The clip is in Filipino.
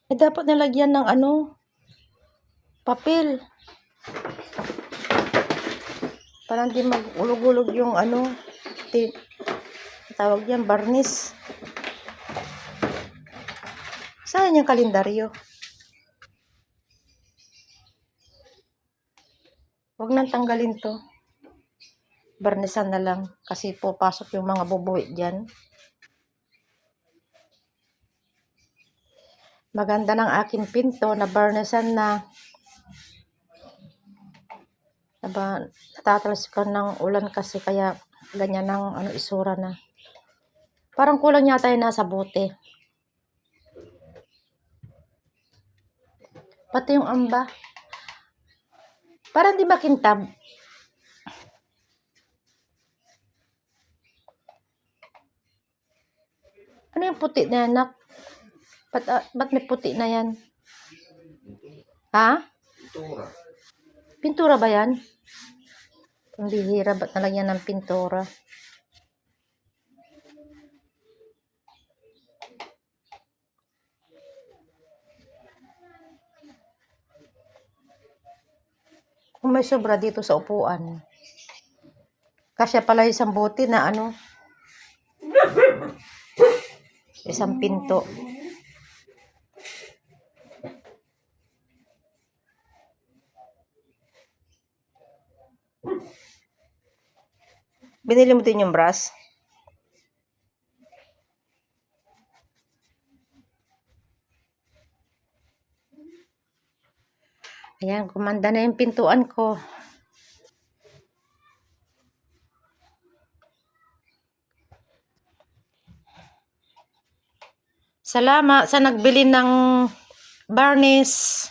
Eh, dapat nilagyan ng ano, papel. Para hindi mag-ulog-ulog yung ano, tawag yan, varnish. Saan yung kalendaryo? Huwag nang tanggalin to. Barnisan na lang. Kasi papasok yung mga bubuwi dyan. Maganda ng aking pinto na barnisan na. Natatalsikan ng ulan kasi kaya ganyan ang ano, isura na. Parang kulang yata yung nasa bote. Pati yung amba. Parang di makintab. Ano yung puti na yan, nak? Ba't may puti na yan? Ha? Pintura. Pintura ba yan? Ang bihira, ba't nalagyan ng pintura? Kung may sobra dito sa upuan. Kasya pala isang bote na ano. Isang pinto. Binili mo din yung brush? Ayan, kumanda na yung pintuan ko. Salamat sa nagbili ng varnish.